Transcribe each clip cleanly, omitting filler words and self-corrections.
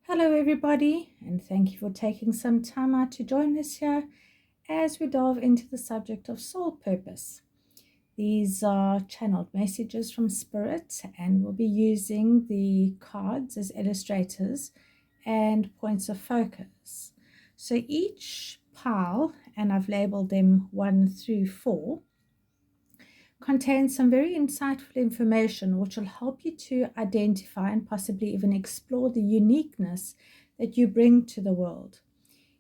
Hello, everybody, and thank you for taking some time out to join us here as we delve into the subject of soul purpose. These are channeled messages from Spirit, and we'll be using the cards as illustrators and points of focus. So each pile, and I've labeled them 1 through 4, contains some very insightful information which will help you to identify and possibly even explore the uniqueness that you bring to the world.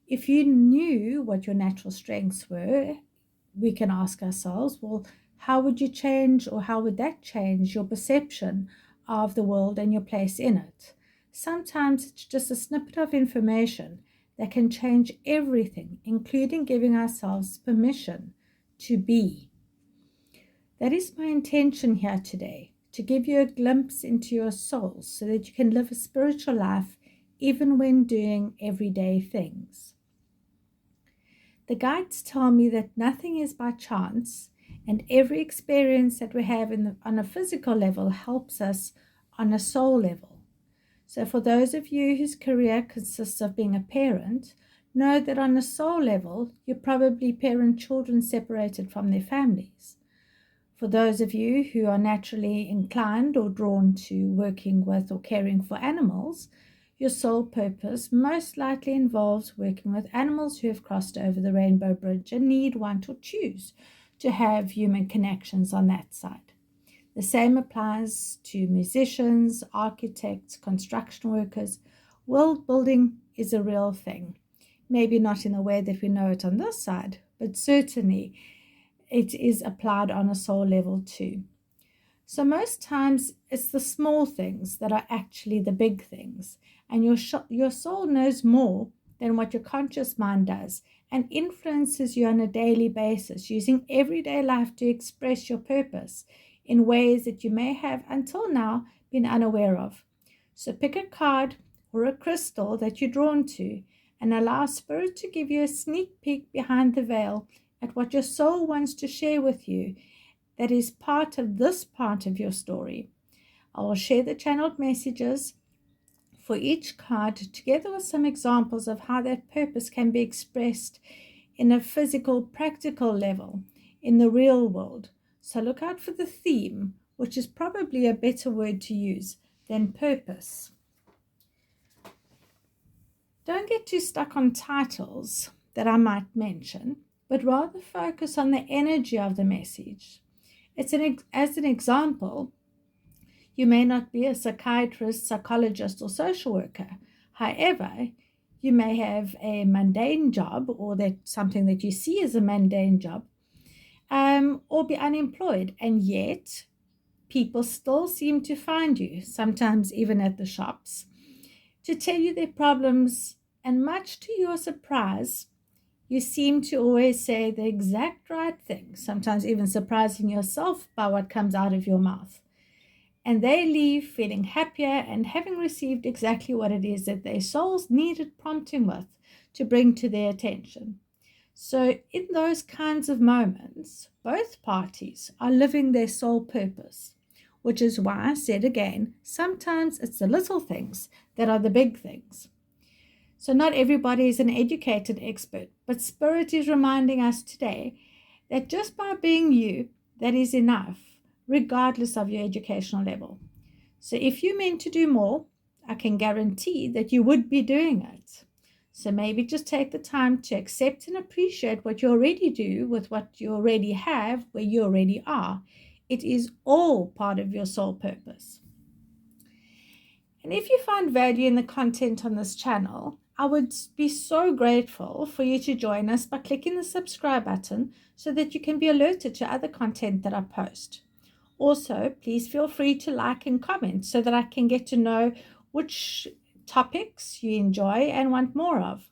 If you knew what your natural strengths were, we can ask ourselves, well, how would you change, or how would that change your perception of the world and your place in it? Sometimes it's just a snippet of information that can change everything, including giving ourselves permission to be. That is my intention here today, to give you a glimpse into your soul so that you can live a spiritual life even when doing everyday things. The guides tell me that nothing is by chance, and every experience that we have on a physical level helps us on a soul level. So for those of you whose career consists of being a parent, know that on a soul level, you probably parent children separated from their families. For those of you who are naturally inclined or drawn to working with or caring for animals, your soul purpose most likely involves working with animals who have crossed over the rainbow bridge and need, want, or choose to have human connections on that side. The same applies to musicians, architects, construction workers. World building is a real thing. Maybe not in the way that we know it on this side, but certainly it is applied on a soul level too. So most times it's the small things that are actually the big things, and your soul knows more than what your conscious mind does and influences you on a daily basis, using everyday life to express your purpose in ways that you may have until now been unaware of. So pick a card or a crystal that you're drawn to and allow Spirit to give you a sneak peek behind the veil at what your soul wants to share with you that is part of this part of your story. I will share the channeled messages for each card together with some examples of how that purpose can be expressed in a physical, practical level in the real world. So look out for the theme, which is probably a better word to use than purpose. Don't get too stuck on titles that I might mention, but rather focus on the energy of the message. As an example, you may not be a psychiatrist, psychologist, or social worker. However, you may have a mundane job, or something that you see as a mundane job, or be unemployed, and yet people still seem to find you, sometimes even at the shops, to tell you their problems, and much to your surprise, you seem to always say the exact right thing, sometimes even surprising yourself by what comes out of your mouth. And they leave feeling happier and having received exactly what it is that their souls needed prompting with to bring to their attention. So in those kinds of moments, both parties are living their soul purpose, which is why I said again, sometimes it's the little things that are the big things. So not everybody is an educated expert, but Spirit is reminding us today that just by being you, that is enough, regardless of your educational level. So if you meant to do more, I can guarantee that you would be doing it. So maybe just take the time to accept and appreciate what you already do with what you already have, where you already are. It is all part of your soul purpose. And if you find value in the content on this channel, I would be so grateful for you to join us by clicking the subscribe button so that you can be alerted to other content that I post. Also, please feel free to like and comment so that I can get to know which topics you enjoy and want more of.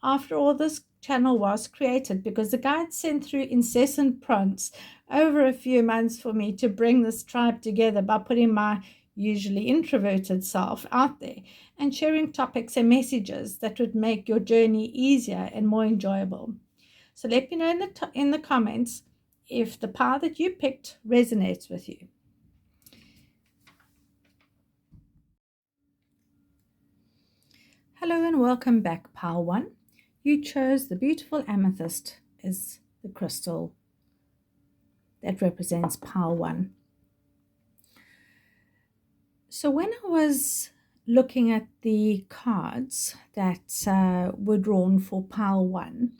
After all, this channel was created because the guides sent through incessant prompts over a few months for me to bring this tribe together by putting my usually introverted self out there and sharing topics and messages that would make your journey easier and more enjoyable. So let me know in the comments if the pile that you picked resonates with you. Hello and welcome back, pile 1. You chose the beautiful amethyst as the crystal that represents pile 1. So when I was looking at the cards that were drawn for pile 1,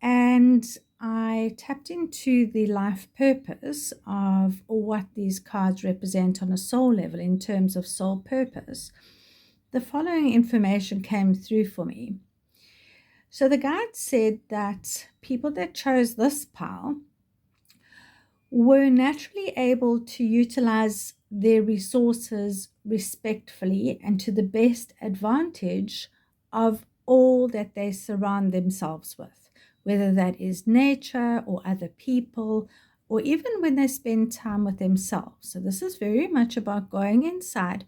and I tapped into the life purpose of what these cards represent on a soul level in terms of soul purpose, the following information came through for me. So the guide said that people that chose this pile were naturally able to utilize their resources respectfully and to the best advantage of all that they surround themselves with, whether that is nature or other people, or even when they spend time with themselves. So this is very much about going inside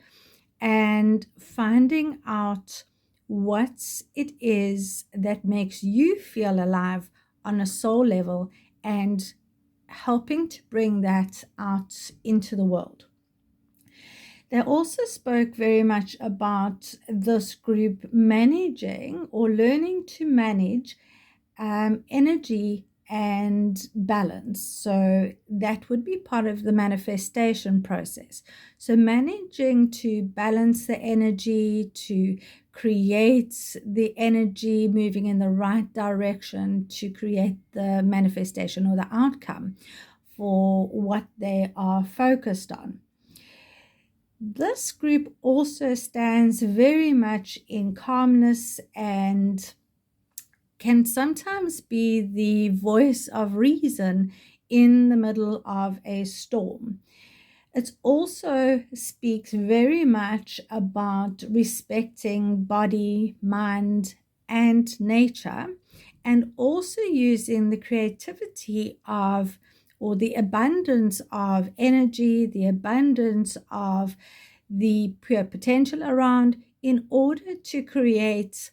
and finding out what it is that makes you feel alive on a soul level and helping to bring that out into the world. They also spoke very much about this group managing or learning to manage energy and balance. So that would be part of the manifestation process. So managing to balance the energy, to create the energy moving in the right direction to create the manifestation or the outcome for what they are focused on. This group also stands very much in calmness and can sometimes be the voice of reason in the middle of a storm. It also speaks very much about respecting body, mind, and nature, and also using the creativity of, or the abundance of energy, the abundance of the pure potential around in order to create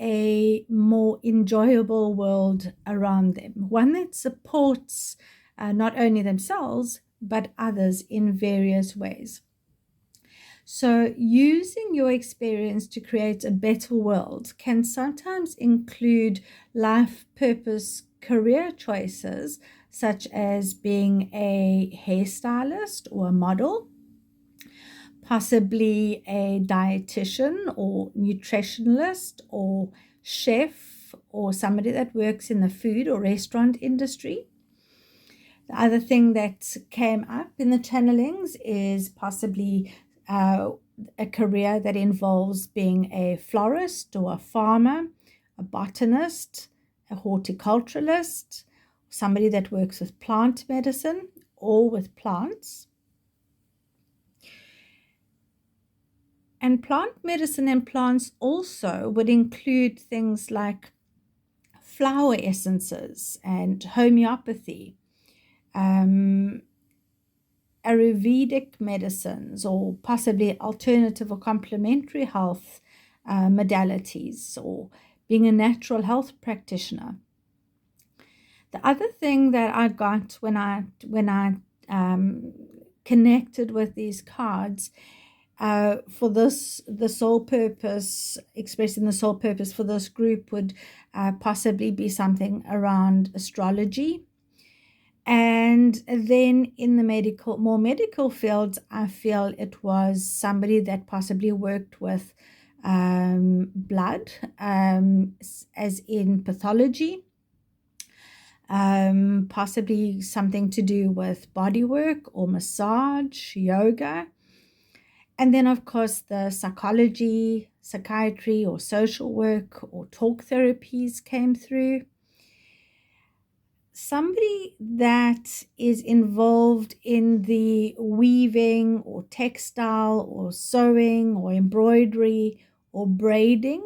a more enjoyable world around them, one that supports not only themselves but others in various ways. So using your experience to create a better world can sometimes include life purpose career choices, such as being a hairstylist or a model, possibly a dietitian or nutritionist or chef or somebody that works in the food or restaurant industry. The other thing that came up in the channelings is possibly a career that involves being a florist or a farmer, a botanist, a horticulturalist, somebody that works with plant medicine or with plants. And plant medicine and plants also would include things like flower essences and homeopathy, Ayurvedic medicines, or possibly alternative or complementary health modalities, or being a natural health practitioner. The other thing that I got when I connected with these cards for this, the soul purpose, expressing the soul purpose for this group would possibly be something around astrology. And then in the more medical fields, I feel it was somebody that possibly worked with blood, as in pathology, possibly something to do with body work or massage, yoga. And then, of course, the psychology, psychiatry, or social work or talk therapies came through. Somebody that is involved in the weaving or textile or sewing or embroidery or braiding,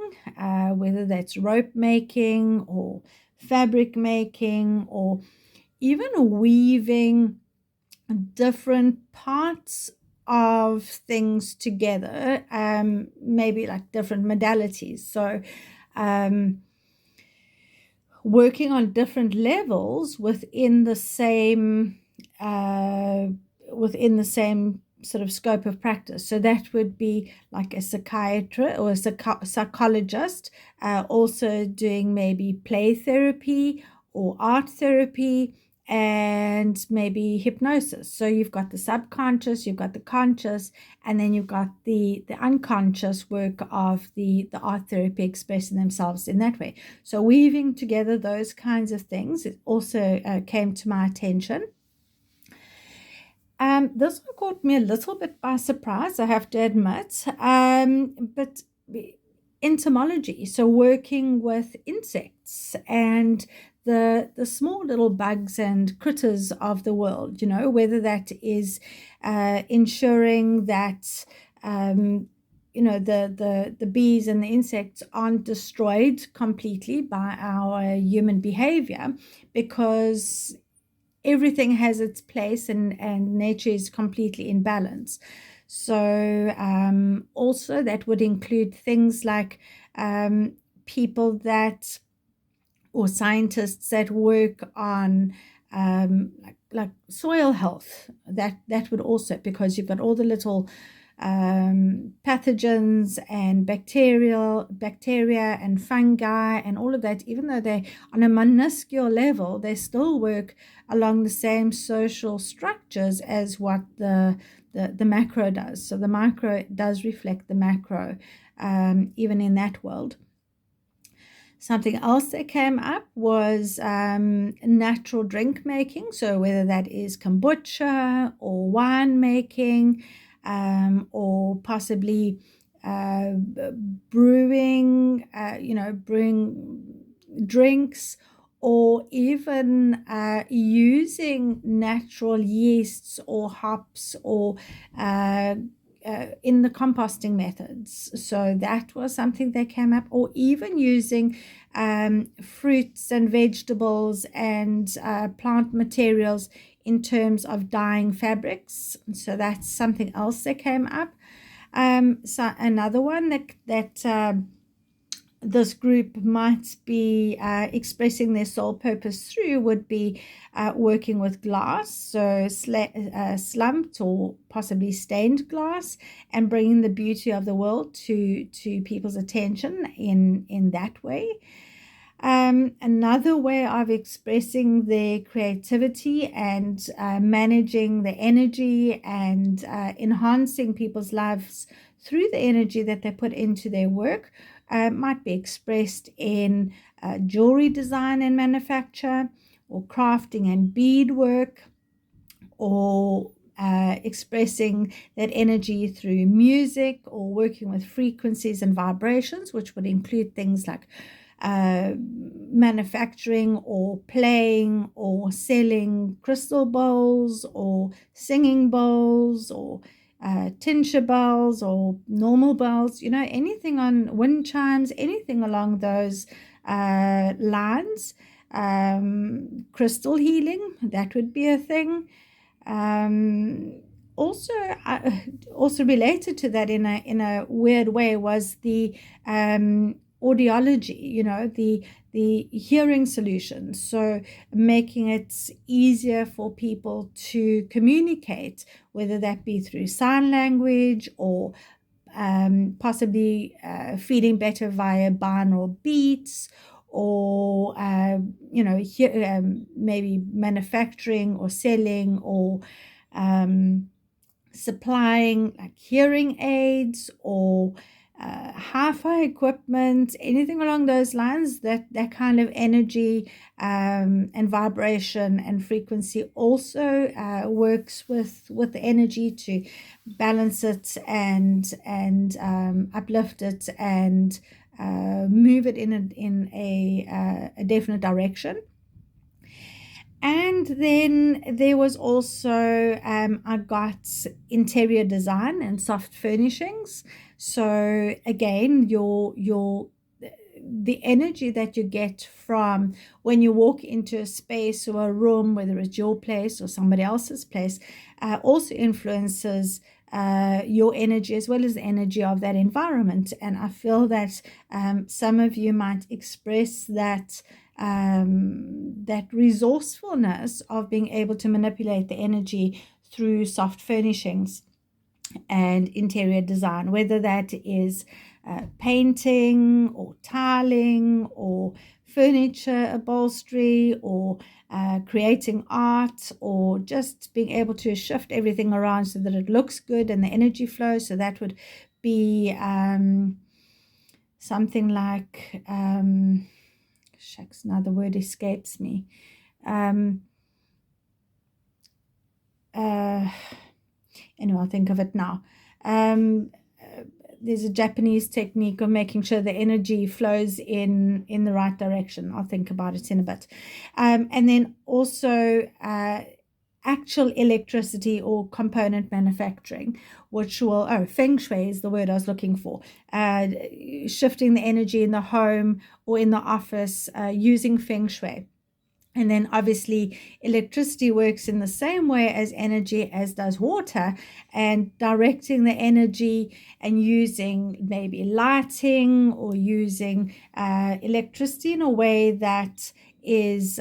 whether that's rope making or fabric making or even weaving different parts of things together, maybe like different modalities. So working on different levels within the same sort of scope of practice. So that would be like a psychiatrist or a psychologist, also doing maybe play therapy or art therapy, and maybe hypnosis. So you've got the subconscious, you've got the conscious, and then you've got the unconscious work of the art therapy expressing themselves in that way. So weaving together those kinds of things, it also came to my attention. This one caught me a little bit by surprise, I have to admit. But entomology, so working with insects and the small little bugs and critters of the world, whether that is ensuring that the bees and the insects aren't destroyed completely by our human behavior, because everything has its place, and nature is completely in balance. So also that would include things like people that, or scientists that work on like soil health. That would also, because you've got all the little pathogens and bacteria and fungi and all of that, even though they on a minuscule level, they still work along the same social structures as what the macro does. So the micro does reflect the macro, even in that world. Something else that came up was natural drink making. So whether that is kombucha or wine making, or possibly brewing drinks, or even using natural yeasts or hops, or in the composting methods. So that was something that came up, or even using fruits and vegetables and plant materials in terms of dyeing fabrics. So that's something else that came up. So another one that this group might be expressing their soul purpose through would be working with glass, so slumped or possibly stained glass, and bringing the beauty of the world to people's attention in that way. Another way of expressing their creativity and managing the energy and enhancing people's lives through the energy that they put into their work might be expressed in jewelry design and manufacture, or crafting and beadwork, or expressing that energy through music, or working with frequencies and vibrations, which would include things like manufacturing or playing or selling crystal bowls or singing bowls, or tincture bells or normal bells, anything on wind chimes, anything along those lines. Crystal healing, that would be a thing. Also related to that in a weird way was the audiology, the hearing solutions. So making it easier for people to communicate, whether that be through sign language, or possibly feeling better via binaural beats, or maybe manufacturing or selling, or supplying like hearing aids, or hi-fi equipment, anything along those lines. That kind of energy and vibration and frequency also works with the energy to balance it and uplift it and move it in a definite direction. And then there was also I got interior design and soft furnishings. So again, the energy that you get from when you walk into a space or a room, whether it's your place or somebody else's place, also influences your energy as well as the energy of that environment. And I feel that some of you might express that that resourcefulness of being able to manipulate the energy through soft furnishings and interior design, whether that is painting or tiling or furniture upholstery or creating art, or just being able to shift everything around so that it looks good and the energy flows. So that would be something like shucks, now the word escapes me. Anyway, I'll think of it now. There's a Japanese technique of making sure the energy flows in the right direction. I'll think about it in a bit. And then also actual electricity or component manufacturing, which will, feng shui is the word I was looking for. Shifting the energy in the home or in the office using feng shui. And then obviously electricity works in the same way as energy as does water, and directing the energy and using maybe lighting or using electricity in a way that is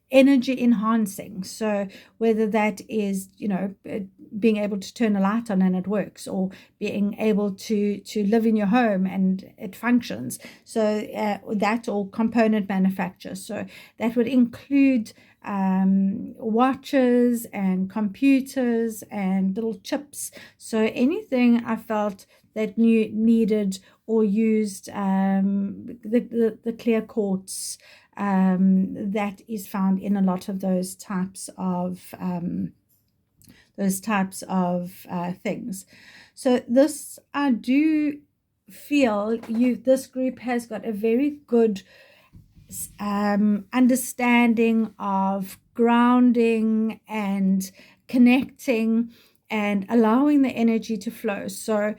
energy enhancing. So whether that is, being able to turn a light on and it works, or being able to live in your home and it functions. So that, or component manufacture. So that would include watches and computers and little chips. So anything I felt that needed or used the clear quartz that is found in a lot of those types of things. So this, I do feel this group has got a very good understanding of grounding and connecting and allowing the energy to flow. So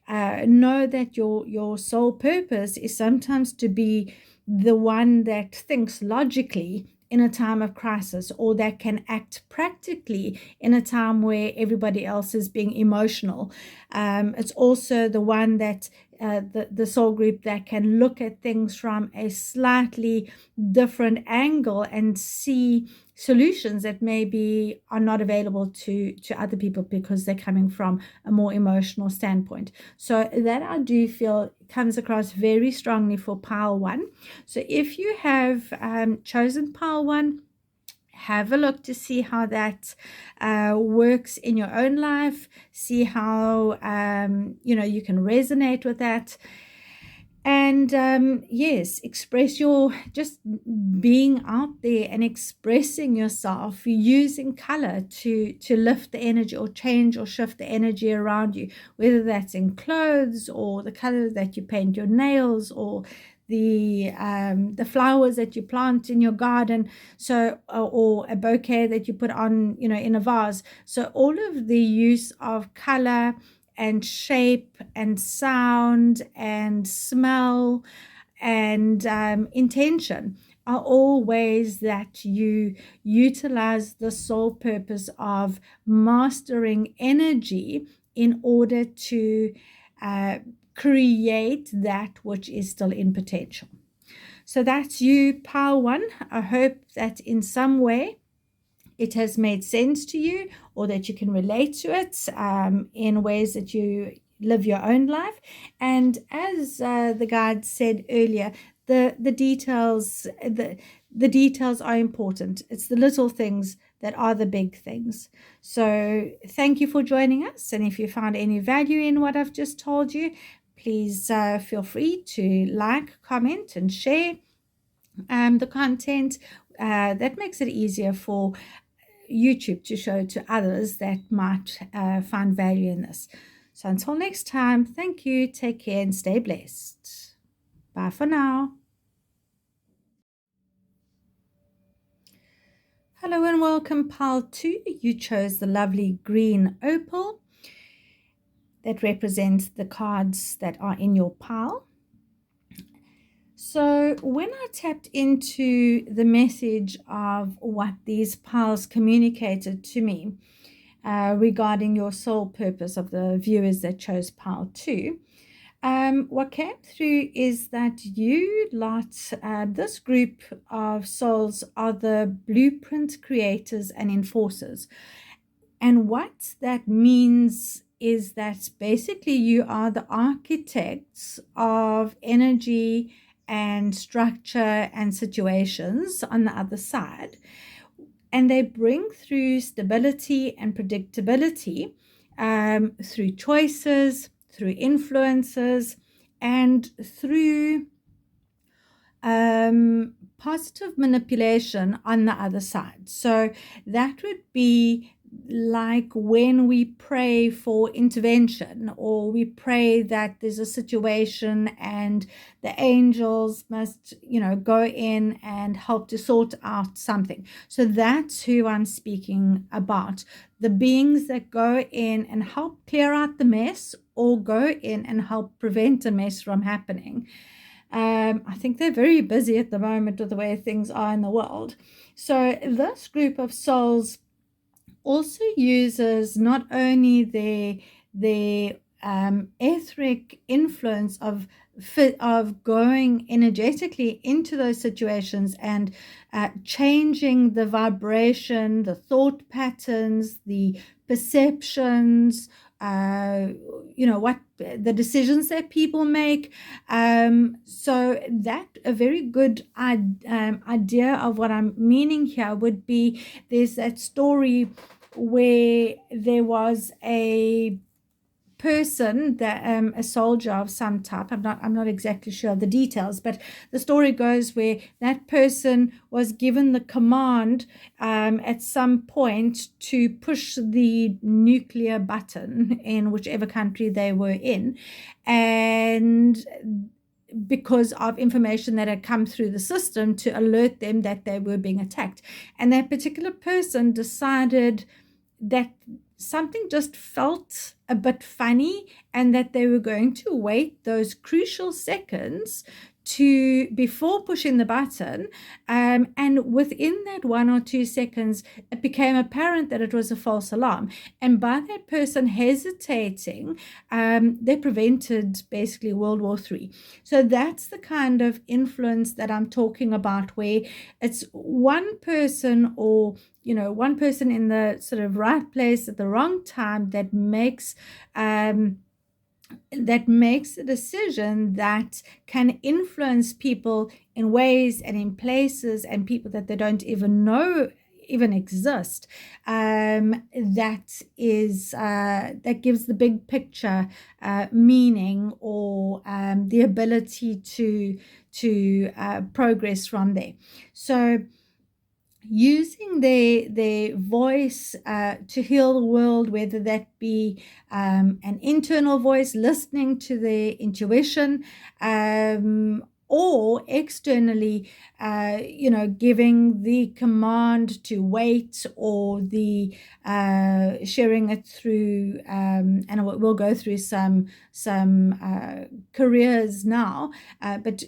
know that your soul purpose is sometimes to be the one that thinks logically in a time of crisis, or that can act practically in a time where everybody else is being emotional. It's also the one that the soul group that can look at things from a slightly different angle and see solutions that maybe are not available to other people because they're coming from a more emotional standpoint. So that I do feel comes across very strongly for pile 1. So if you have chosen pile 1, have a look to see how that works in your own life. See how you can resonate with that. And yes, express your, just being out there and expressing yourself using color to lift the energy or change or shift the energy around you, whether that's in clothes or the color that you paint your nails or the flowers that you plant in your garden, so or a bouquet that you put on in a vase. So all of the use of color and shape and sound and smell and intention are all ways that you utilize the soul purpose of mastering energy in order to create that which is still in potential. So that's you, pile 1. I hope that in some way it has made sense to you, or that you can relate to it in ways that you live your own life. And as the guide said earlier, the details are important. It's the little things that are the big things. So thank you for joining us. And if you found any value in what I've just told you, please feel free to like, comment, and share the content. That makes it easier for YouTube to show to others that might find value in this. So until next time, thank you, take care, and stay blessed. Bye for now. Hello and welcome, pile 2. You chose the lovely green opal that represents the cards that are in your pile. So when I tapped into the message of what these piles communicated to me regarding your soul purpose of the viewers that chose pile 2, What came through is that you lot, this group of souls are the blueprint creators and enforcers. And what that means is that basically you are the architects of energy and structure and situations on the other side. And they bring through stability and predictability through choices, through influences, and through positive manipulation on the other side. So that would be like when we pray for intervention, or we pray that there's a situation and the angels must, go in and help to sort out something. So that's who I'm speaking about. The beings that go in and help clear out the mess, or go in and help prevent a mess from happening. I think they're very busy at the moment with the way things are in the world. So this group of souls also uses not only their etheric influence of going energetically into those situations and changing the vibration, the thought patterns, the perceptions, what the decisions that people make. So that a very good idea of what I'm meaning here would be, there's that story where there was a person, that a soldier of some type. I'm not exactly sure the details, but the story goes where that person was given the command at some point to push the nuclear button in whichever country they were in, and because of information that had come through the system to alert them that they were being attacked. And that particular person decided that something just felt a bit funny, and that they were going to wait those crucial seconds before pushing the button, and within that 1 or 2 seconds it became apparent that it was a false alarm, and by that person hesitating, they prevented basically World War III. So that's the kind of influence that I'm talking about, where it's one person, or one person in the sort of right place at the wrong time, that makes a decision that can influence people in ways and in places and people that they don't even know even exist. That gives the big picture meaning, or the ability to progress from there. So using their voice to heal the world, whether that be an internal voice, listening to their intuition, or externally, giving the command to wait, or the sharing it through, and we'll go through some careers now, but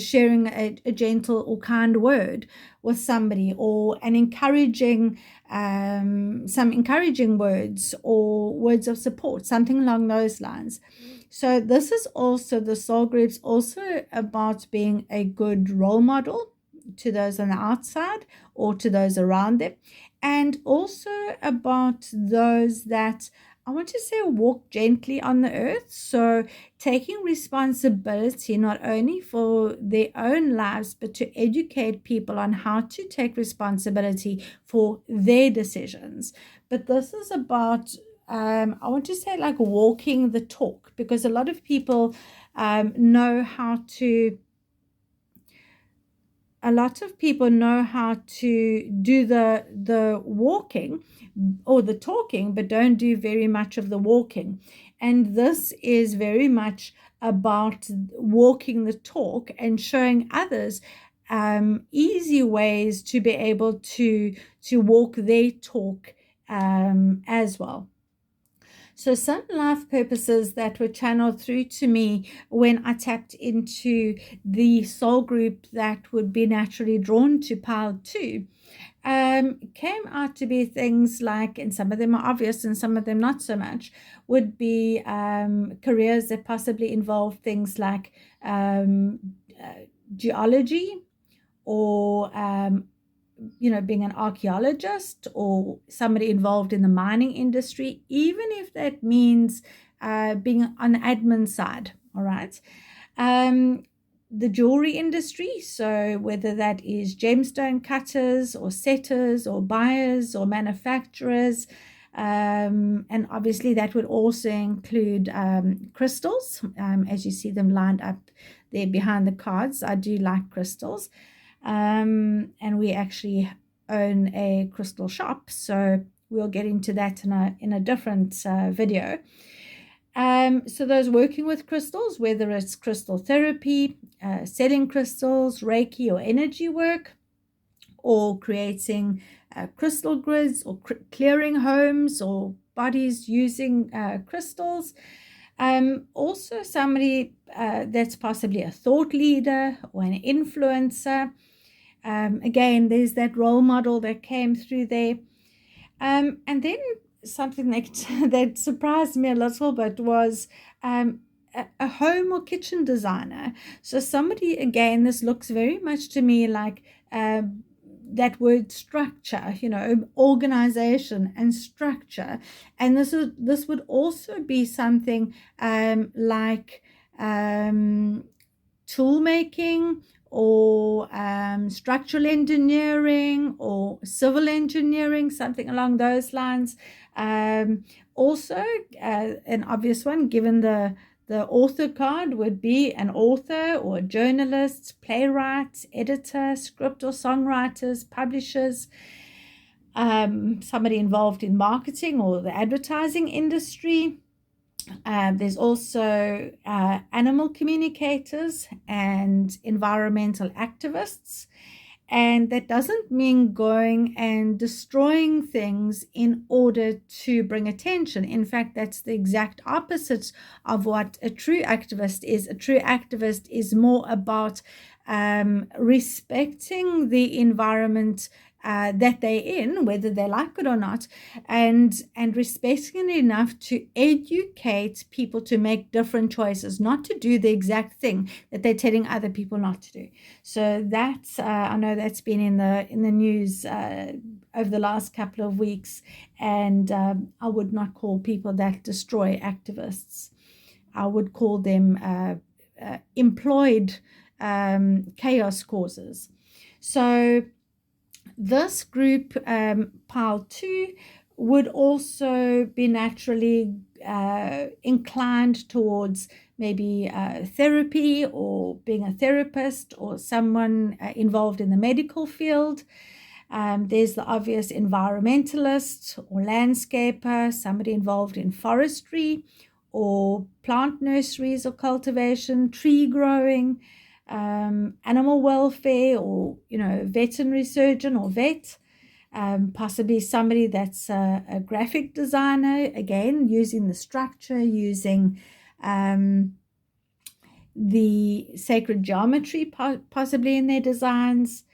sharing a gentle or kind word with somebody, or some encouraging words, or words of support, something along those lines. So this is also, the soul groups also about being a good role model to those on the outside, or to those around them, and also about those that, I want to say, walk gently on the earth. So taking responsibility not only for their own lives, but to educate people on how to take responsibility for their decisions. But this is about, I want to say, like walking the talk, because a lot of people know how to do the walking or the talking, but don't do very much of the walking. And this is very much about walking the talk and showing others easy ways to be able to walk their talk as well. So some life purposes that were channeled through to me when I tapped into the soul group that would be naturally drawn to pile 2 came out to be things like, and some of them are obvious and some of them not so much, would be careers that possibly involve things like geology, or being an archaeologist, or somebody involved in the mining industry, even if that means being on the admin side. All right. The jewelry industry, so whether that is gemstone cutters or setters or buyers or manufacturers, and obviously that would also include crystals, as you see them lined up there behind the cards. I do like crystals, and we actually own a crystal shop, so we'll get into that in a different video. So those working with crystals, whether it's crystal therapy, selling crystals, Reiki, or energy work, or creating crystal grids, or clearing homes or bodies using crystals. Also somebody that's possibly a thought leader or an influencer. Again, there's that role model that came through there. And then something that surprised me a little bit was a home or kitchen designer. So somebody, again, this looks very much to me like that word structure, organization and structure. And this would also be something like tool making, or structural engineering, or civil engineering, something along those lines. Also, an obvious one, given the author card, would be an author or a journalist, playwright, editor, script or songwriters, publishers, somebody involved in marketing or the advertising industry. There's also animal communicators and environmental activists. And that doesn't mean going and destroying things in order to bring attention. In fact, that's the exact opposite of what a true activist is. A true activist is more about respecting the environment that they're in, whether they like it or not, and respecting it enough to educate people to make different choices, not to do the exact thing that they're telling other people not to do. So that's I know that's been in the news over the last couple of weeks, and I would not call people that destroy activists. I would call them employed chaos causers. So this group, pile 2, would also be naturally inclined towards maybe therapy, or being a therapist, or someone involved in the medical field. There's the obvious environmentalist or landscaper, somebody involved in forestry or plant nurseries or cultivation, tree growing, animal welfare, or veterinary surgeon or vet, possibly somebody that's a graphic designer, again using the structure, using the sacred geometry possibly in their designs.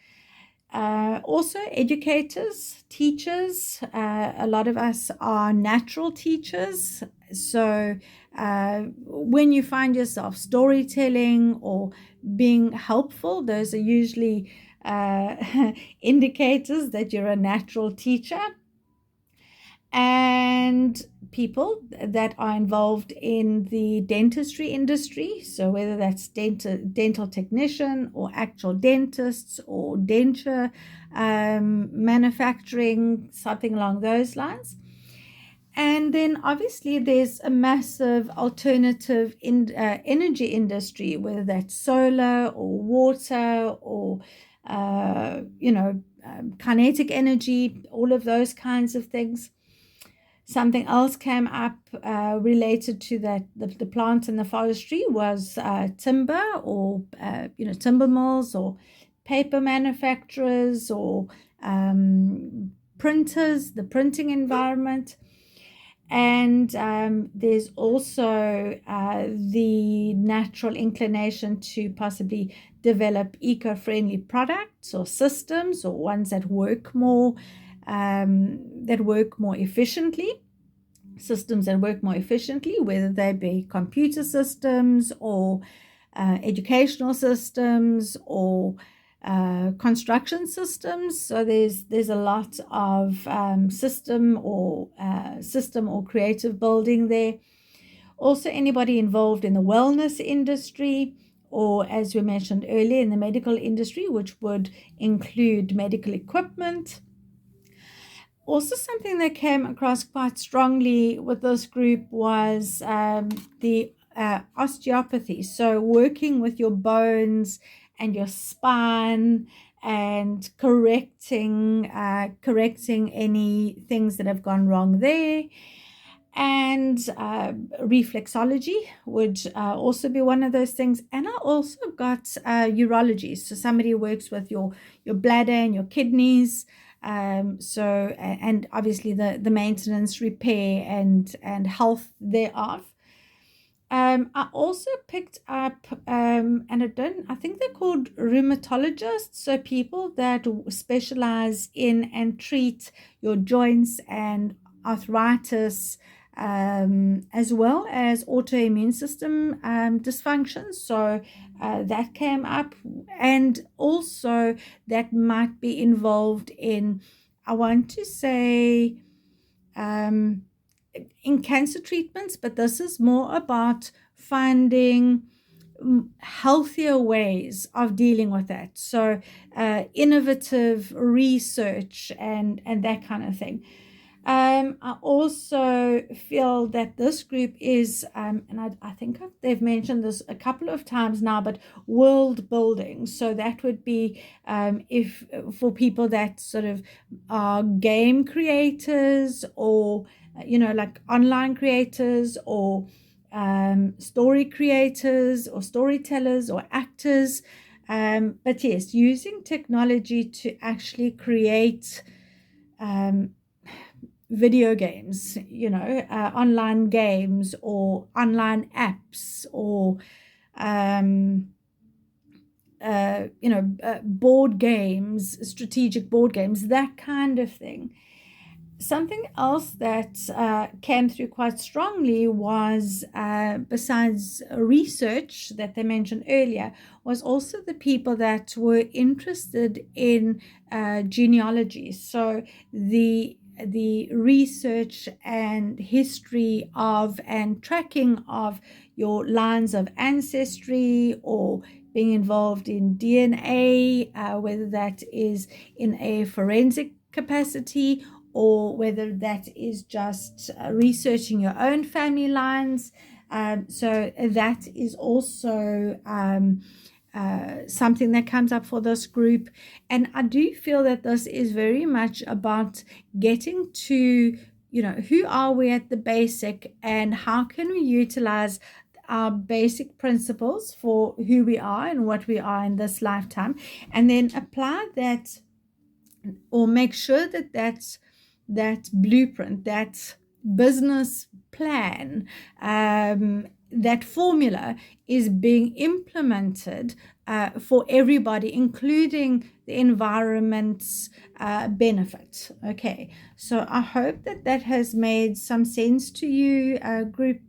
Also educators, teachers. A lot of us are natural teachers, so when you find yourself storytelling or being helpful, those are usually indicators that you're a natural teacher. And people that are involved in the dentistry industry, so whether that's dental technician, or actual dentists, or denture manufacturing, something along those lines. And then obviously there's a massive alternative energy industry, whether that's solar or water, or kinetic energy, all of those kinds of things. Something else came up related to that, the plant and the forestry, was timber, or timber mills, or paper manufacturers, or printers, the printing environment. And there's also the natural inclination to possibly develop eco-friendly products or systems, or ones that work more efficiently. Systems that work more efficiently, whether they be computer systems or educational systems or construction systems. So there's a lot of system or creative building there. Also, anybody involved in the wellness industry, or as we mentioned earlier, in the medical industry, which would include medical equipment. Also, something that came across quite strongly with this group was the osteopathy. So working with your bones and your spine, and correcting any things that have gone wrong there. And reflexology would also be one of those things. And I also got urology. So somebody who works with your bladder and your kidneys. And obviously the maintenance, repair, and health thereof. I also picked up, and I think they're called rheumatologists. So people that specialize in and treat your joints and arthritis, as well as autoimmune system dysfunction. So that came up, and also that might be involved in, I want to say, in cancer treatments, but this is more about finding healthier ways of dealing with that. So innovative research and that kind of thing. I also feel that this group is, and I think they've mentioned this a couple of times now, but world building. So that would be if for people that sort of are game creators, or like online creators, or story creators, or storytellers, or actors. But yes, using technology to actually create video games, online games, or online apps, or board games, strategic board games, that kind of thing. Something else that came through quite strongly was, besides research that they mentioned earlier, was also the people that were interested in genealogy. So the research and history of and tracking of your lines of ancestry, or being involved in DNA, whether that is in a forensic capacity, or whether that is just researching your own family lines. So that is also something that comes up for this group. And I do feel that this is very much about getting to, who are we at the basic, and how can we utilize our basic principles for who we are and what we are in this lifetime, and then apply that, or make sure that that blueprint, that business plan, that formula is being implemented for everybody, including the environment's benefit. Okay, so I hope that has made some sense to you, group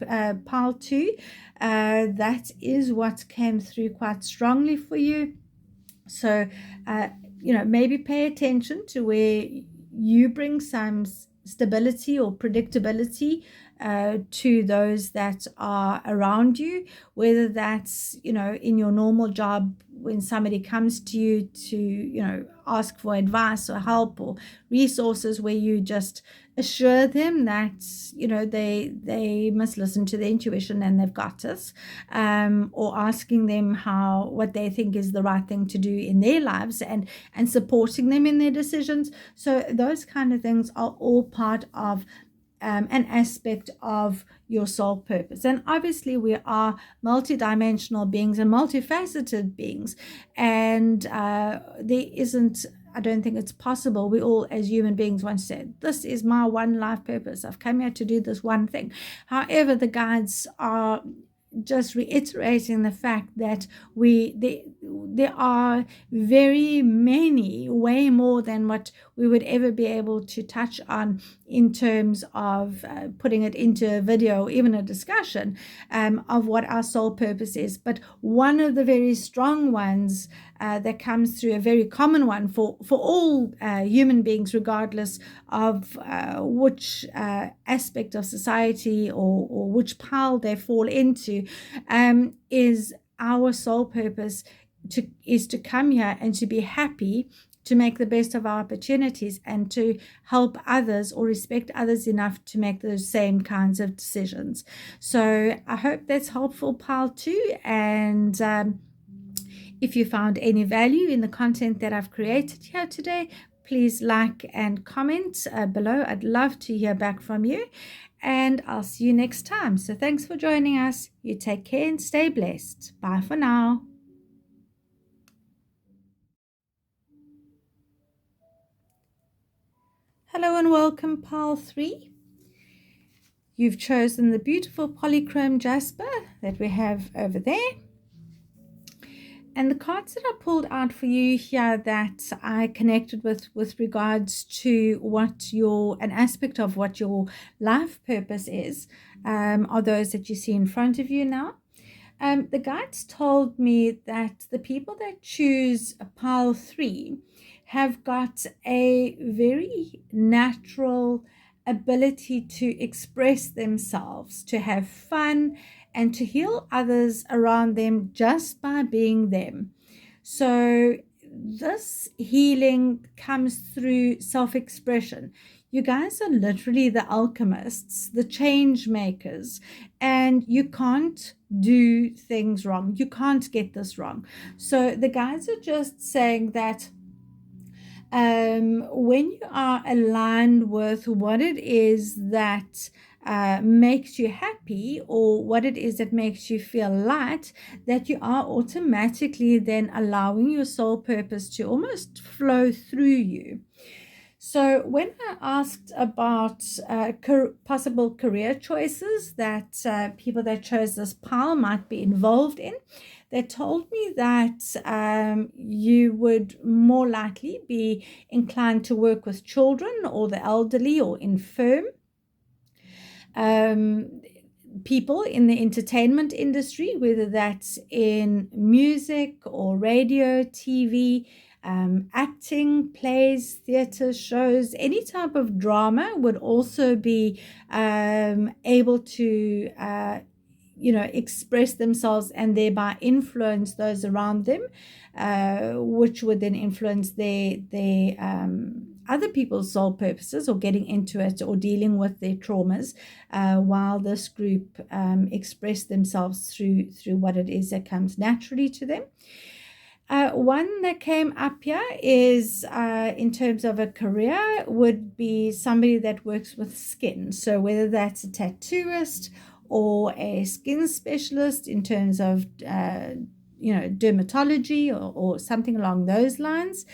pile 2. That is what came through quite strongly for you. So maybe pay attention to where you bring some stability or predictability to those that are around you, whether that's in your normal job, when somebody comes to you to ask for advice or help or resources, where you just assure them that they must listen to their intuition and they've got this, or asking them what they think is the right thing to do in their lives, and supporting them in their decisions. So those kind of things are all part of an aspect of your soul purpose. And obviously we are multidimensional beings and multifaceted beings, and there isn't I don't think it's possible. We all, as human beings, once said, this is my one life purpose. I've come here to do this one thing. However, the guides are just reiterating the fact that there are very many, way more than what we would ever be able to touch on in terms of putting it into a video or even a discussion of what our soul purpose is. But one of the very strong ones that comes through, a very common one for all human beings, regardless of which aspect of society or which pile they fall into, is our soul purpose is to come here and to be happy, to make the best of our opportunities, and to help others or respect others enough to make those same kinds of decisions. So I hope that's helpful, pile 2. And if you found any value in the content that I've created here today, please like and comment below. I'd love to hear back from you, and I'll see you next time. So thanks for joining us. You take care and stay blessed. Bye for now. Hello and welcome, pile 3. You've chosen the beautiful polychrome jasper that we have over there. And the cards that I pulled out for you here that I connected with regards to what an aspect of what your life purpose is, are those that you see in front of you now. The guides told me that the people that choose pile 3 have got a very natural ability to express themselves, to have fun, and to heal others around them just by being them. So this healing comes through self-expression. You guys are literally the alchemists, the change makers, and you can't do things wrong. You can't get this wrong. So the guys are just saying that when you are aligned with what it is that makes you happy, or what it is that makes you feel light, that you are automatically then allowing your soul purpose to almost flow through you. So when I asked about possible career choices that people that chose this pile might be involved in, they told me that you would more likely be inclined to work with children or the elderly or infirm. People in the entertainment industry, whether that's in music or radio, TV, acting, plays, theater, shows, any type of drama would also be able to express themselves and thereby influence those around them, which would then influence their other people's soul purposes, or getting into it, or dealing with their traumas, while this group express themselves through what it is that comes naturally to them. One that came up here is, in terms of a career, would be somebody that works with skin. So whether that's a tattooist or a skin specialist in terms of, dermatology or something along those lines.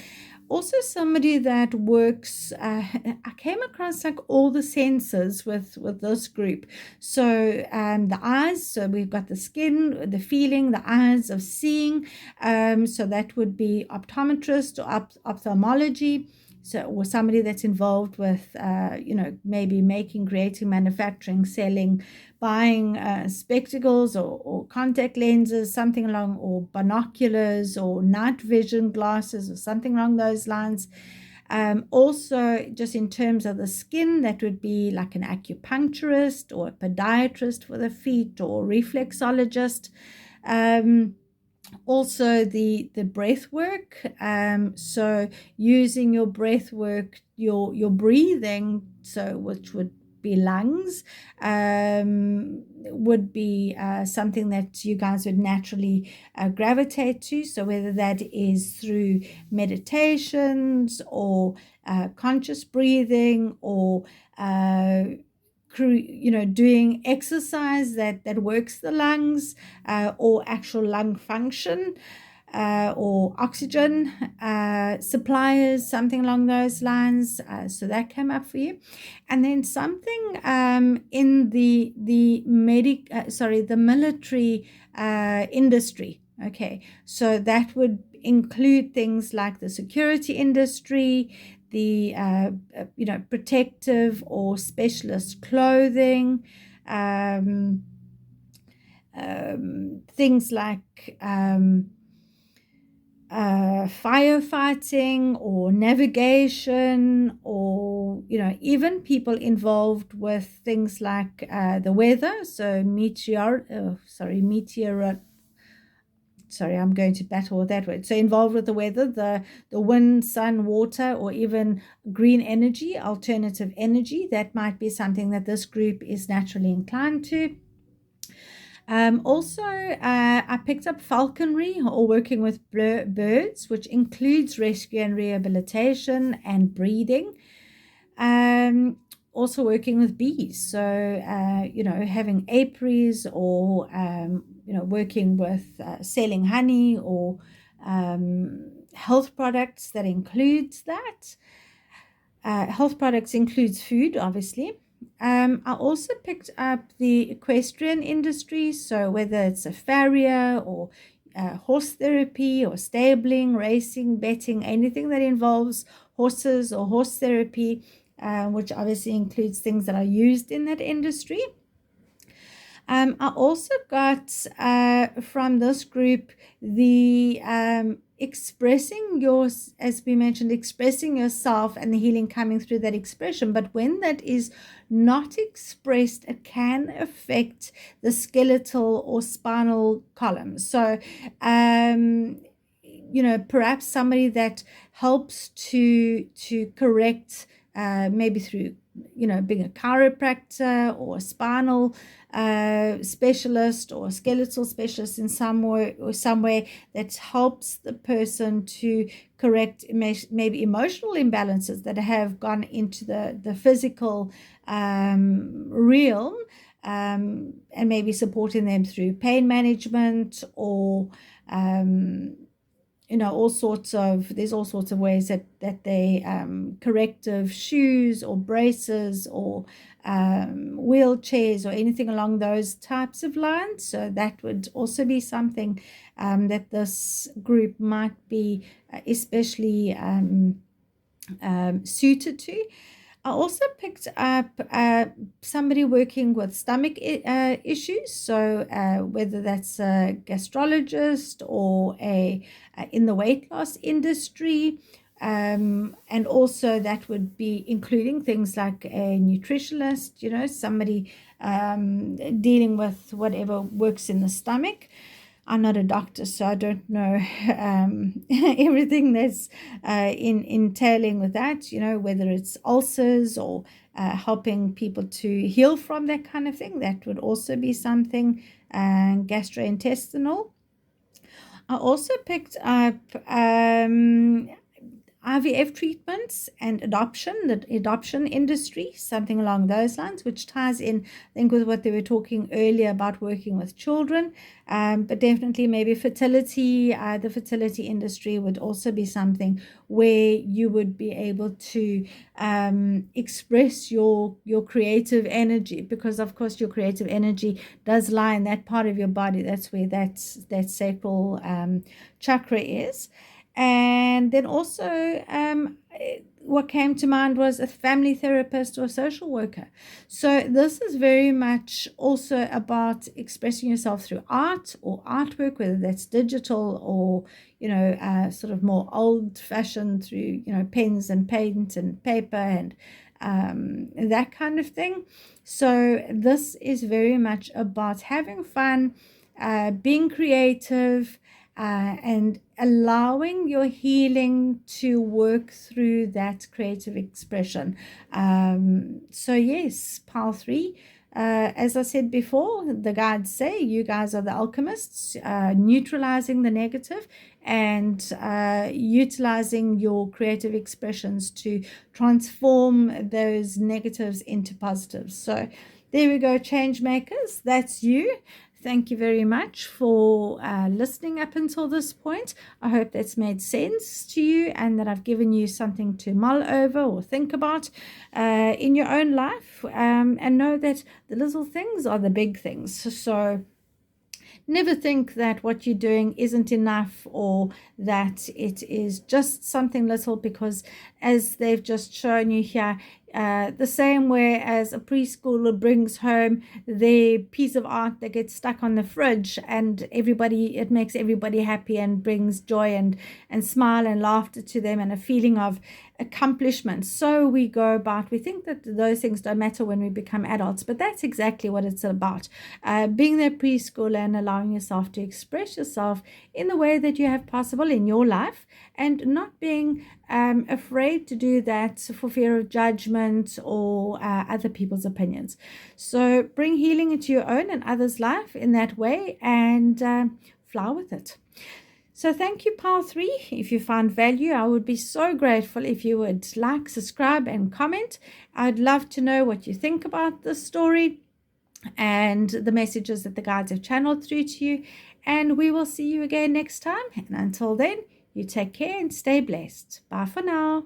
Also somebody that works, I came across like all the senses with this group. So the eyes, so we've got the skin, the feeling, the eyes of seeing. So that would be optometrist or ophthalmology. So, or somebody that's involved with, maybe making, creating, manufacturing, selling, buying spectacles or contact lenses, something along, or binoculars or night vision glasses or something along those lines. Also, just in terms of the skin, that would be like an acupuncturist or a podiatrist for the feet, or reflexologist. Also the breath work, so using your breath work, your breathing, so which would be lungs, would be something that you guys would naturally gravitate to. So whether that is through meditations or conscious breathing, or doing exercise that works the lungs, or actual lung function. or oxygen suppliers, something along those lines. So that came up for you. And then something in the military industry. Okay, so that would include things like the security industry, the protective or specialist clothing, um, things like firefighting or navigation, or even people involved with things like the weather. So I'm going to battle with that word. So involved with the weather, the wind, sun, water, or even green energy, alternative energy. That might be something that this group is naturally inclined to. Also, I picked up falconry, or working with birds, which includes rescue and rehabilitation and breeding. Also working with bees, so having apiaries, or working with selling honey, or health products. That includes that. Health products includes food, obviously. I also picked up the equestrian industry, so whether it's a farrier, or horse therapy, or stabling, racing, betting, anything that involves horses or horse therapy, which obviously includes things that are used in that industry. I also got from this group the expressing as we mentioned, expressing yourself and the healing coming through that expression. But when that is not expressed, it can affect the skeletal or spinal column. So, perhaps somebody that helps to correct, maybe through being a chiropractor or a spinal specialist or a skeletal specialist in some way that helps the person to correct maybe emotional imbalances that have gone into the physical realm, and maybe supporting them through pain management, or there's all sorts of ways that they corrective shoes or braces, or wheelchairs, or anything along those types of lines. So that would also be something that this group might be especially suited to. I also picked up somebody working with stomach issues, so whether that's a gastrologist, or in the weight loss industry, and also that would be including things like a nutritionist, somebody dealing with whatever works in the stomach. I'm not a doctor, so I don't know everything that's entailing with that, whether it's ulcers, or helping people to heal from that kind of thing. That would also be something gastrointestinal. I also picked up IVF treatments and the adoption industry, something along those lines, which ties in, I think, with what they were talking earlier about working with children. But definitely maybe fertility, the fertility industry would also be something where you would be able to express your creative energy, because of course your creative energy does lie in that part of your body. That's where that sacral chakra is. And then also what came to mind was a family therapist or a social worker. So this is very much also about expressing yourself through art or artwork, whether that's digital, or sort of more old-fashioned through pens and paint and paper, and that kind of thing. So this is very much about having fun, being creative, and allowing your healing to work through that creative expression. So yes, pile 3. As I said before, the guides say you guys are the alchemists, neutralizing the negative and utilizing your creative expressions to transform those negatives into positives. So there we go, change makers. That's you. Thank you very much for listening up until this point. I hope that's made sense to you and that I've given you something to mull over or think about in your own life. And know that the little things are the big things. So never think that what you're doing isn't enough or that it is just something little, because as they've just shown you here, the same way as a preschooler brings home their piece of art that gets stuck on the fridge and it makes everybody happy and brings joy and smile and laughter to them and a feeling of accomplishment. So we go about, we think that those things don't matter when we become adults, but that's exactly what it's about. Being there preschooler and allowing yourself to express yourself in the way that you have possible in your life, and not being afraid to do that for fear of judgment or other people's opinions. So bring healing into your own and others' life in that way, and fly with it. So thank you, Pile 3. If you found value, I would be so grateful if you would like, subscribe, and comment. I'd love to know what you think about this story and the messages that the guides have channeled through to you. And we will see you again next time. And until then, you take care and stay blessed. Bye for now.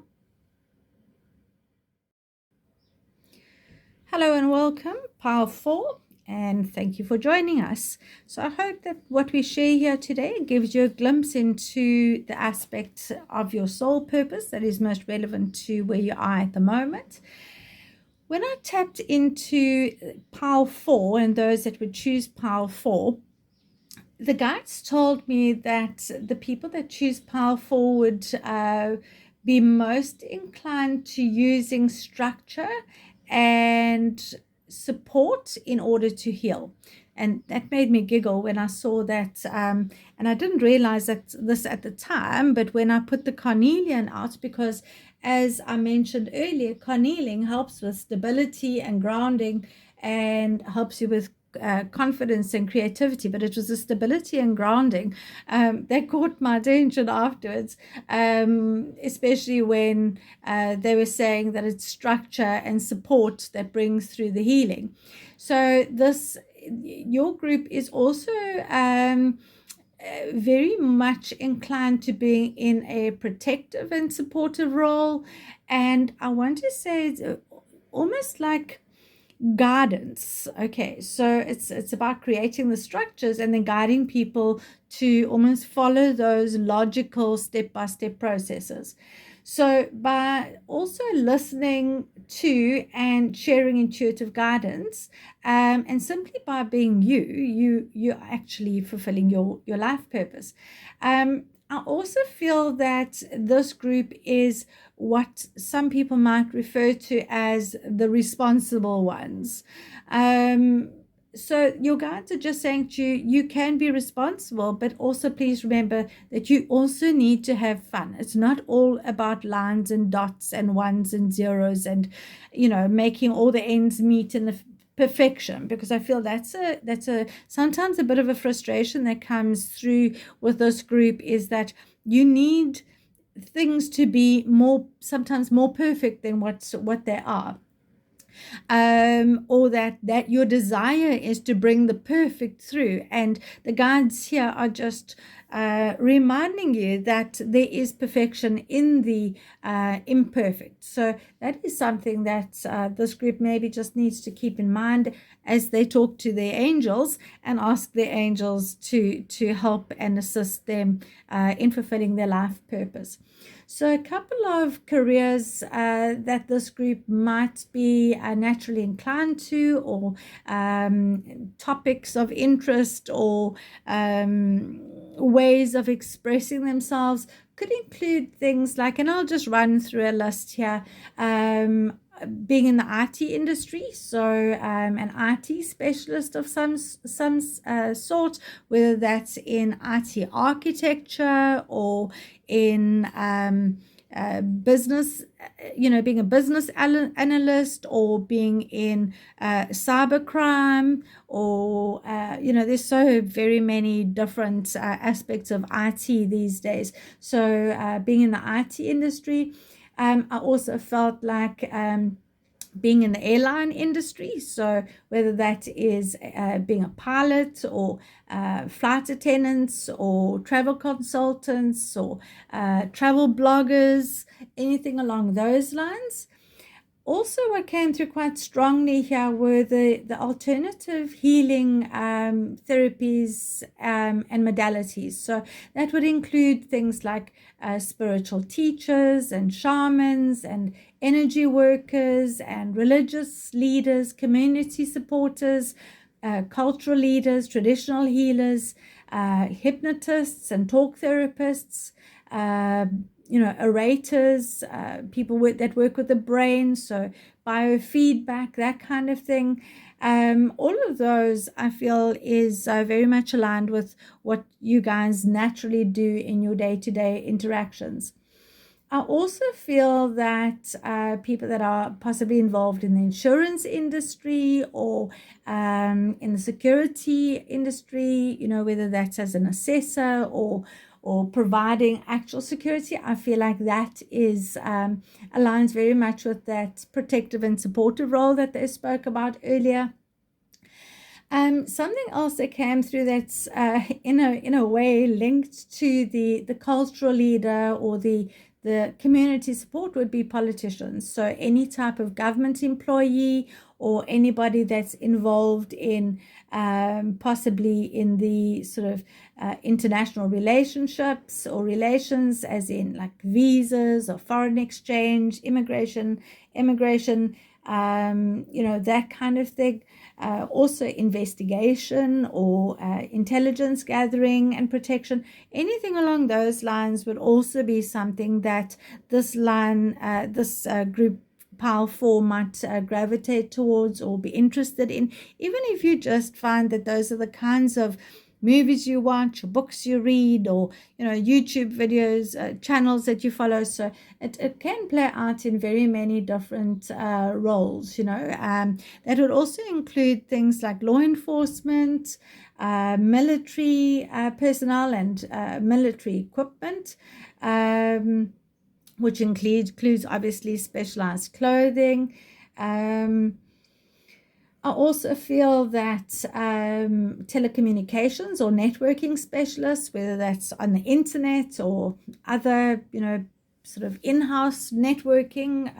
Hello and welcome, Pile 4. And thank you for joining us. So I hope that what we share here today gives you a glimpse into the aspect of your soul purpose that is most relevant to where you are at the moment. When I tapped into Pile 4 and those that would choose Pile 4, the guides told me that the people that choose Pile 4 would be most inclined to using structure and support in order to heal. And that made me giggle when I saw that, and I didn't realize that this at the time, but when I put the carnelian out, because as I mentioned earlier, carnelian helps with stability and grounding and helps you with confidence and creativity, but it was the stability and grounding that caught my attention afterwards, especially when they were saying that it's structure and support that brings through the healing. So your group is also very much inclined to being in a protective and supportive role, and I want to say it's almost like guidance. Okay, so it's about creating the structures and then guiding people to almost follow those logical step-by-step processes. So by also listening to and sharing intuitive guidance, and simply by being you're actually fulfilling your life purpose. I also feel that this group is what some people might refer to as the responsible ones. So your guides are just saying to you, you can be responsible, but also please remember that you also need to have fun. It's not all about lines and dots and ones and zeros and, making all the ends meet in the perfection, because I feel that's a sometimes a bit of a frustration that comes through with this group, is that you need things to be sometimes more perfect than what they are, or that your desire is to bring the perfect through. And the guides here are just reminding you that there is perfection in the imperfect. So that is something that this group maybe just needs to keep in mind as they talk to their angels and ask their angels to help and assist them in fulfilling their life purpose. So a couple of careers that this group might be naturally inclined to, or topics of interest, or ways of expressing themselves, could include things like, and I'll just run through a list here, being in the IT industry, so an IT specialist of some sort, whether that's in IT architecture or in business, being a business analyst, or being in cybercrime, or there's so very many different aspects of IT these days. So being in the IT industry, I also felt like being in the airline industry. So whether that is being a pilot or flight attendants or travel consultants or travel bloggers, anything along those lines. Also, what came through quite strongly here were the alternative healing therapies and modalities. So that would include things like spiritual teachers and shamans and energy workers and religious leaders, community supporters, cultural leaders, traditional healers, hypnotists and talk therapists, orators, people that work with the brain, so biofeedback, that kind of thing. All of those I feel is very much aligned with what you guys naturally do in your day-to-day interactions. I also feel that people that are possibly involved in the insurance industry or in the security industry, whether that's as an assessor or providing actual security, I feel like that is aligns very much with that protective and supportive role that they spoke about earlier. Something else that came through that's in a way linked to the cultural leader or the community support would be politicians. So any type of government employee or anybody that's involved in possibly in the sort of international relationships or relations, as in like visas or foreign exchange, immigration, that kind of thing. Also investigation or intelligence gathering and protection, anything along those lines would also be something that this group Pile 4 might gravitate towards or be interested in, even if you just find that those are the kinds of movies you watch, books you read, or YouTube videos, channels that you follow. So it can play out in very many different roles. That would also include things like law enforcement, military personnel, and military equipment, which includes obviously specialized clothing. I also feel that telecommunications or networking specialists, whether that's on the internet or other, sort of in-house networking,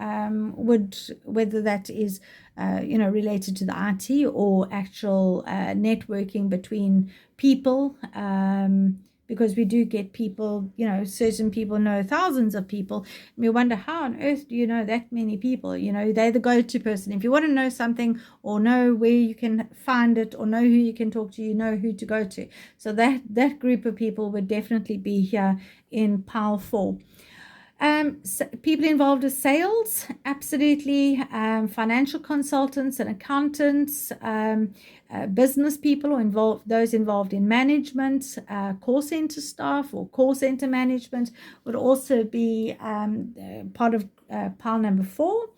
whether that is, related to the IT or actual networking between people, because we do get people, certain people know thousands of people. And we wonder, how on earth do you know that many people? They're the go-to person. If you want to know something or know where you can find it or know who you can talk to, you know who to go to. So that group of people would definitely be here in Pile 4. People involved with sales, absolutely. Financial consultants and accountants, business people or those involved in management, call center staff or call center management would also be part of pile number 4.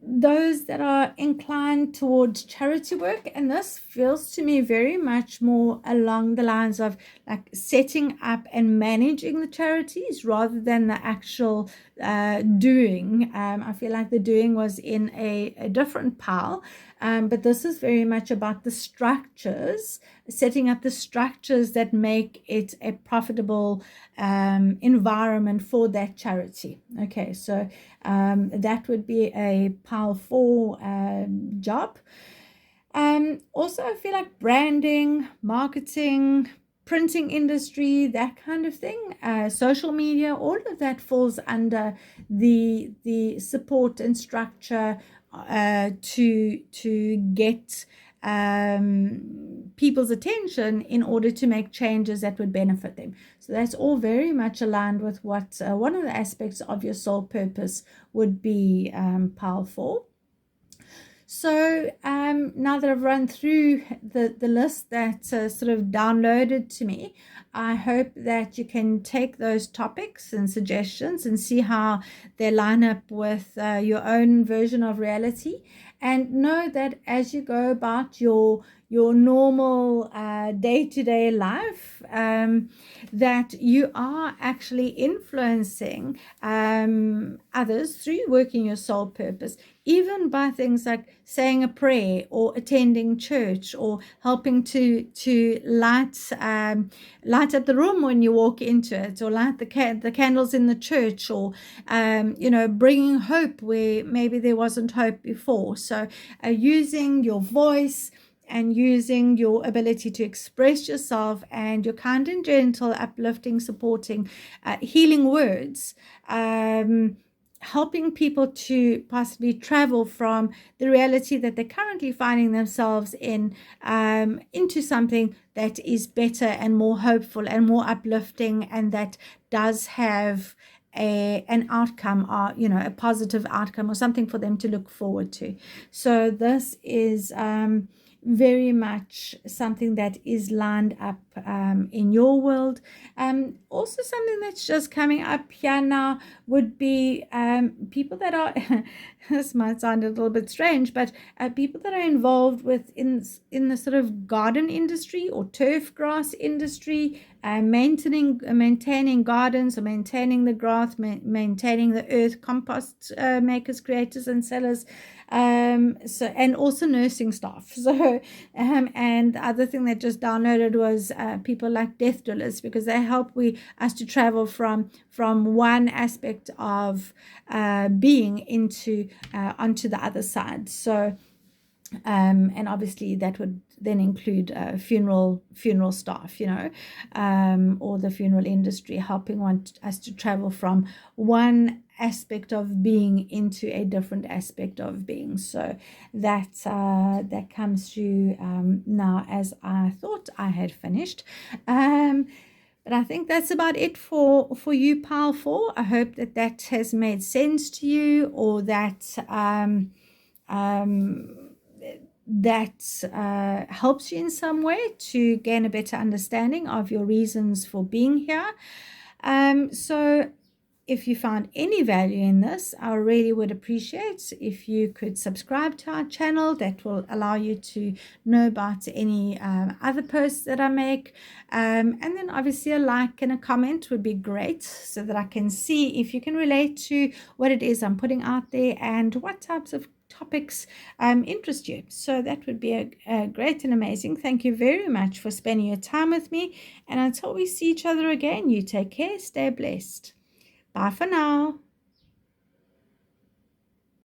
Those that are inclined towards charity work, and this feels to me very much more along the lines of like setting up and managing the charities rather than the actual doing. I feel like the doing was in a different pile, but this is very much about the structures, setting up the structures that make it a profitable environment for that charity. Okay, so that would be a pile 4 job. Also, I feel like branding, marketing, printing industry, that kind of thing, social media, all of that falls under the support and structure to get people's attention in order to make changes that would benefit them. So that's all very much aligned with what one of the aspects of your soul purpose would be, pile 4. So now that I've run through the list that's sort of downloaded to me, I hope that you can take those topics and suggestions and see how they line up with your own version of reality, and know that as you go about your your normal day-to-day life, that you are actually influencing others through working your soul purpose, even by things like saying a prayer or attending church or helping to light up the room when you walk into it, or light the candles in the church, or bringing hope where maybe there wasn't hope before. So using your voice and using your ability to express yourself and your kind and gentle, uplifting, supporting, healing words, helping people to possibly travel from the reality that they're currently finding themselves in, into something that is better and more hopeful and more uplifting, and that does have an outcome, or a positive outcome, or something for them to look forward to. So this is very much something that is lined up in your world. Also something that's just coming up here now would be people that are this might sound a little bit strange, but people that are involved with in the sort of garden industry or turf grass industry, maintaining gardens, or maintaining the grass, maintaining the earth, compost makers, creators and sellers, and also nursing staff. So and the other thing that just downloaded was people like death doulas, because they help us to travel from one aspect of being into onto the other side. So and obviously that would then include funeral staff, or the funeral industry, helping us to travel from one aspect of being into a different aspect of being. So that comes through now, as I thought I had finished. But I think that's about it for you, Pile 4. I hope that has made sense to you, or that helps you in some way to gain a better understanding of your reasons for being here. So if you found any value in this, I really would appreciate if you could subscribe to our channel. That will allow you to know about any other posts that I make. And then obviously a like and a comment would be great, so that I can see if you can relate to what it is I'm putting out there and what types of topics interest you. So that would be a great and amazing. Thank you very much for spending your time with me. And until we see each other again, you take care, stay blessed. Bye for now.